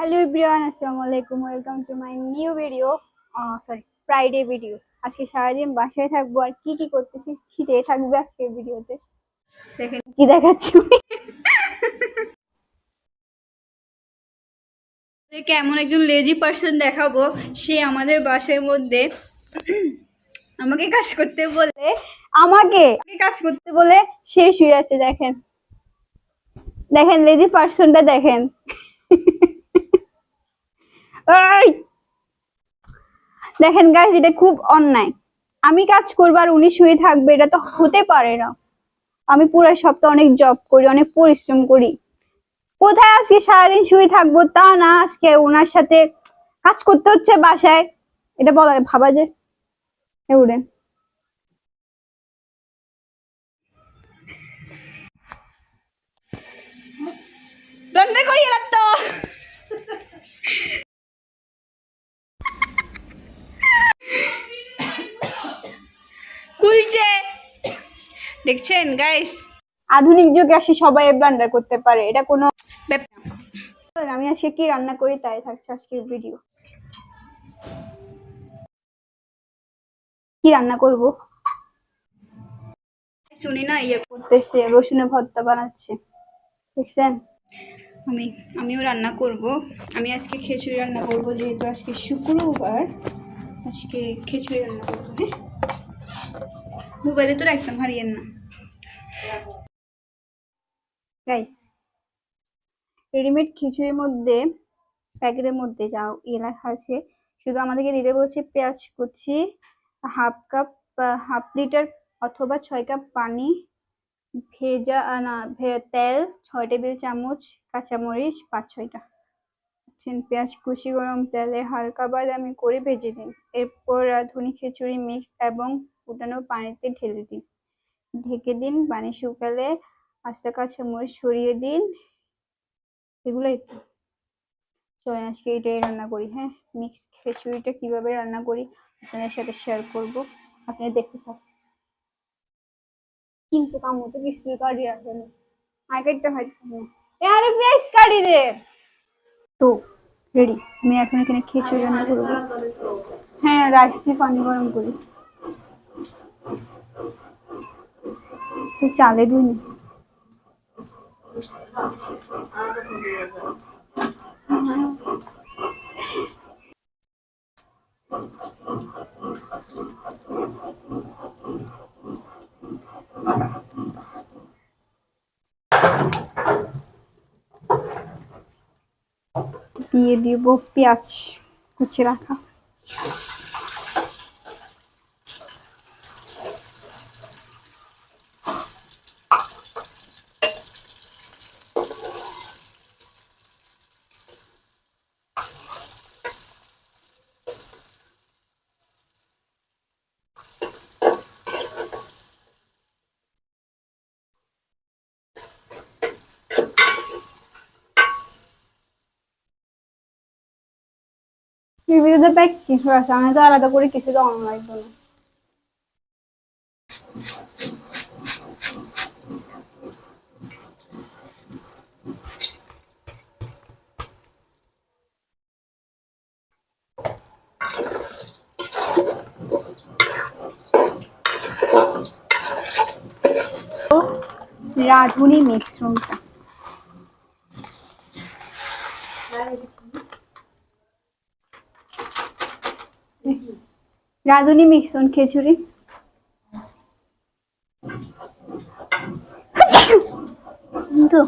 Hello everyone, আসসালামু আলাইকুম। Welcome to my new video. Sorry, Friday video. আজকে সারাদিন বাসায় থাকবো আর কি কি করতেছি সেটাই থাকবে আজকের ভিডিওতে। দেখেন কি দেখাচ্ছি কেমন একজন লেজি পার্সন দেখাবো। সে আমাদের বাসার মধ্যে আমাকে কাজ করতে বলে আমাকে কাজ করতে বলে সে শুয়ে আছে। দেখেন দেখেন লেজি পার্সনটা দেখেন। দেখেন গাইস, এটা খুব অন্যায়। আমি কাজ করবো আর উনি শুয়ে থাকবে, এটা তো হতে পারে না। আমি পুরো সপ্তাহ অনেক জব করি, অনেক পরিশ্রম করি। কোথায় আজকে সারাদিন শুয়ে থাকবো তা না, আজকে ওনার সাথে কাজ করতে হচ্ছে বাসায়। এটা বলা ভাবা যে উঠেন। রান্না করি তো খুলছে, দেখছেন গাইস। আধুনিক যুগে আসে সবাই ব্লেন্ডার করতে পারে, এটা কোনো ব্যাপার না। আমি আজকে কি রান্না করি তাই থাকছে আজকের ভিডিও। কি রান্না করব শুনি না, ইয়ে করতেছে, রসুনের ভর্তা বানাচ্ছে, দেখছেন। আমিও রান্না করব। আমি আজকে খিচুড়ি রান্না করব, যেহেতু আজকে শুক্রবার। আজকে খিচুড়ি রান্না করবো। হ্যাঁ, মোবাইলে তো একদম হারিয়েন না গাইস। রেডিমেড খিচুড়ির মধ্যে, প্যাকেটের মধ্যে যা লেখা আছে, শুধু আমাদেরকে দিতে বলছে পেঁয়াজ কুচি, হাফ লিটার অথবা 6 কাপ পানি, ভেজা না তেল 6 টেবিল চামচ, কাঁচামরিচ 5-6টা। পেঁয়াজ কুচি গরম তেলে হালকা বাদামি করে ভেজে দিন। এরপর রাঁধুনি খিচুড়ি মিক্স এবং ফুটানো পানিতে ঢেলে দিন। ঢেকে দিন। পানি শুকালে আস্তে কাঁচামরিচ ছড়িয়ে দিন। এগুলোই তো। চলেন আজকে এটাই রান্না করি। হ্যাঁ, মিক্স খিচুড়িটা কিভাবে রান্না করি আপনাদের সাথে শেয়ার করব, আপনারা দেখতে থাকুন। কিন্তু কামো তো কিছুই কাটি রাখে না, আগেরটা হয়তো না আর বেশ কাটি দে। তো রেডি, আমি এখন এখানে খিচুড়ি রান্না করবো। হ্যাঁ রাখছি, পানি গরম করি। চালে দিন। দিয়ে দিব পেঁয়াজ কুচি রাখা। প্যাক কিছু আছে, আমি তো আলাদা করে কিছু দেওয়া লাগবে না। রাঁধুনি মিশ্রণটা রাঁধুনি মিশ্রণ খিচুড়ি। তো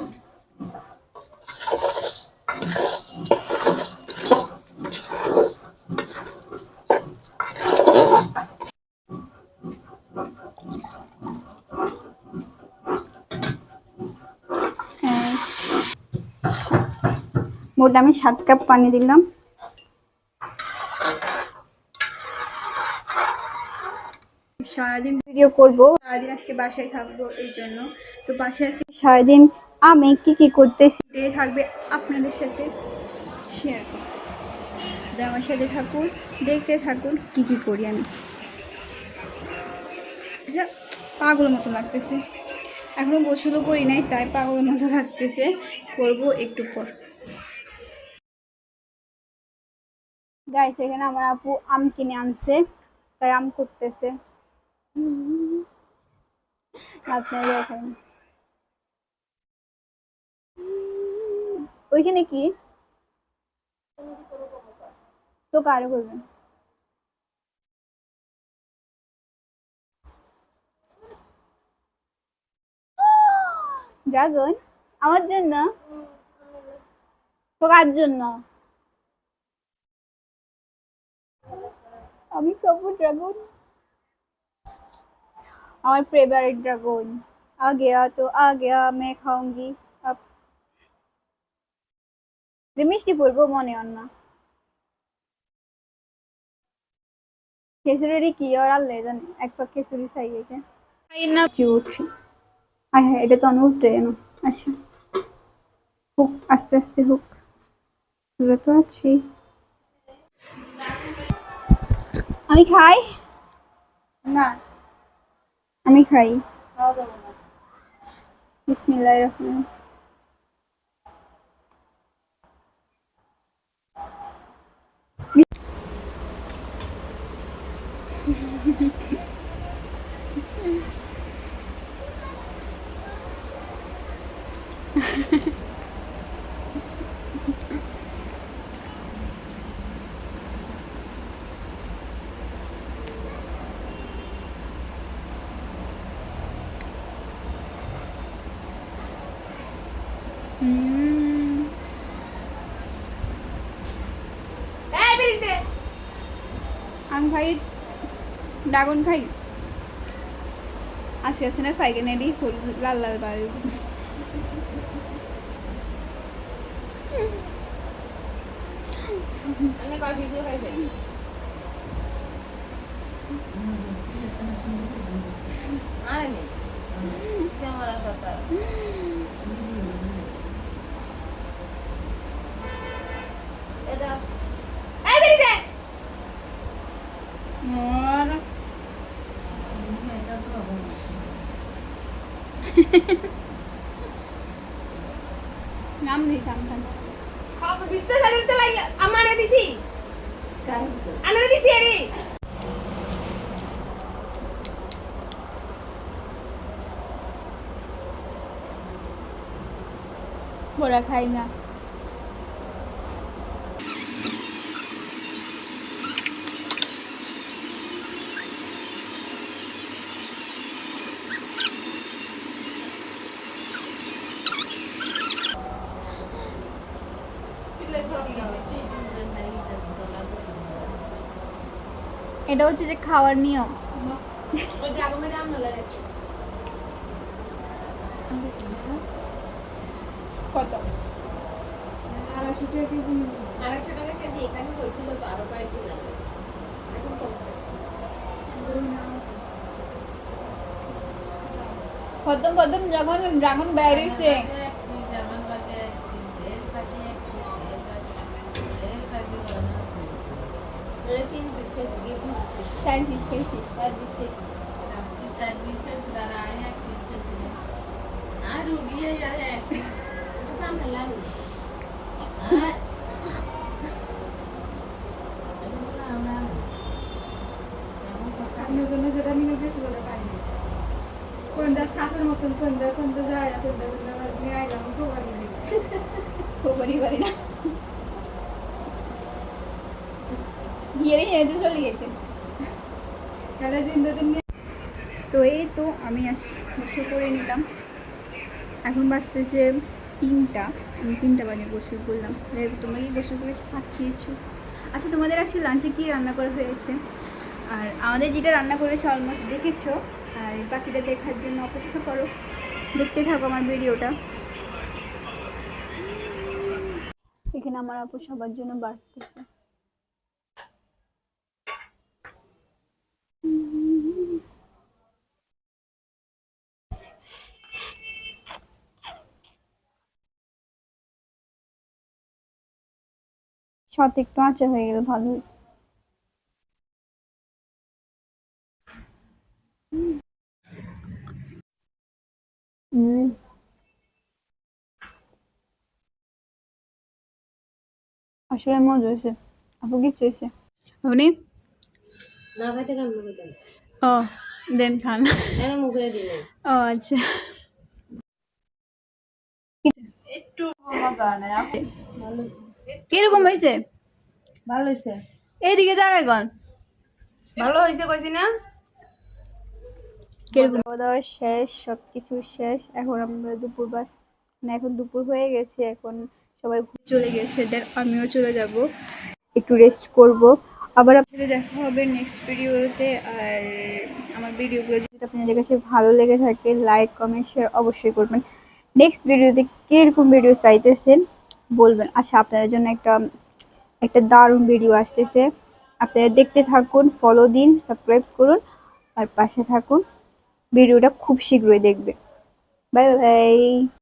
মোট আমি 7 কাপ পানি দিলাম। সারাদিন ভিডিও করব, সারাদিন আজকে বাসায় থাকবো এই জন্য। তো বাসায় আজকে সারাদিন আমি কি কি করতেছি এটাই থাকবে আপনাদের সাথে শেয়ার করব। আমার সাথে থাকুন, দেখতে থাকুন কি কি করি আমি। পাগলের মতো লাগতেছে, এখনো গোসলও করি নাই, তাই পাগলের মতো লাগতেছে। করবো একটু পর। গাইস এখানে আমার আপু আম কিনে আনছে, তাই আম করতেছে। আপনারা দেখেন ওইখানে কি তো কারো করবেন ড্রাগন আমার জন্য, তো কার জন্য? আমি খাবো ড্রাগন, আমার फेवरेट ड्रैगन आ गया तो आ गया मैं खाऊंगी अब। যে মিষ্টি পড়বো মনে হয় না, খিচুড়ি কি আর আল্লাহ জানে, এক পাক খিচুড়ি চাই গেছে না উঠি। হ্যাঁ হ্যাঁ এটা তো অনেক উঠে না। আচ্ছা হোক, আস্তে আস্তে হোক, তুলে তো আছি। আমি খাই না, আমি খাই। বিসমিল্লাহির রহমানির আমি খাই ড্রাগন খাই, আস্তে আস্তে না খাই কেন এটি লাল লাল বাড়ি নাম দিই সামখান খাওয়া বিস্তার জানতে লাগলে আমারে দিছি আনারে দিছি আরে ওরা খাই না। এটা হচ্ছে যে খাওয়ার নিয়ম। কত? 250 টাকা কেজি এখানে হয়েছিল তো আরো কয়েকদিন আগে, এখন কমছে। প্রথম প্রথম যখন ড্রাগন বেরিয়েছে স্যান্ডউইচ খেয়েছি, স্যান্ডউইচ খেয়েছি। যেটা মিলে গেছিল পাইনি কোনটা সাপের মতন কোনটা কোনটা যায় কোনটা কোনটা নিয়ে আইলাম তো পারি খবরই পারি না, গিয়ে এতে চলে গেছে। কারা জিন্দাদের নিয়ে। তো এই তো আমি গোসল করে নিলাম, এখন বাজতেছে 3টা, আমি 3টা বাজে গোসল করলাম। তোমরা কি গোসল করেছো, ভাত খেয়েছো? আচ্ছা তোমাদের আজকে লাঞ্চে কী রান্না করা হয়েছে? আর আমাদের যেটা রান্না করেছে অলমোস্ট দেখেছো, আর বাকিটা দেখার জন্য অপেক্ষা করো, দেখতে থাকো আমার ভিডিওটা। এখানে আমার আপু সবার জন্য বাড়তেছে। সাথে একটু আঁচা হয়ে গেলে ভালো হতো। আসলে মজা হয়েছে। আপু কি চয়েছে আপনি না খাইতে কাম করতে ও দেন খান এর মুখে দিলে ও আচ্ছা একটু মজা নেই ভালো হইছে কিরকম হয়েছে ভালো হইছে এইদিকে তাকাই কোন ভালো হইছে কইছি না কিরকম খাওয়া দাওয়া শেষ সবকিছু শেষ এখন আমরা দুপুর না এখন দুপুর হয়ে গেছে এখন সবাই চলে গেছে দেন আমিও চলে যাব একটু রেস্ট করব আবার আপনাদের দেখা হবে নেক্সট ভিডিওতে আর আমার ভিডিওগুলো যদি আপনাদের কাছে ভালো লেগে থাকে লাইক কমেন্ট শেয়ার অবশ্যই করবেন নেক্সট ভিডিওতে কিরকম ভিডিও চাইতেছেন বলবেন আচ্ছা আপনাদের জন্য একটা দারুণ ভিডিও আসতেছে আপনারা দেখতে থাকুন ফলো দিন সাবস্ক্রাইব করুন আর পাশে থাকুন ভিডিওটা খুব শীঘ্রই দেখবে বাই বাই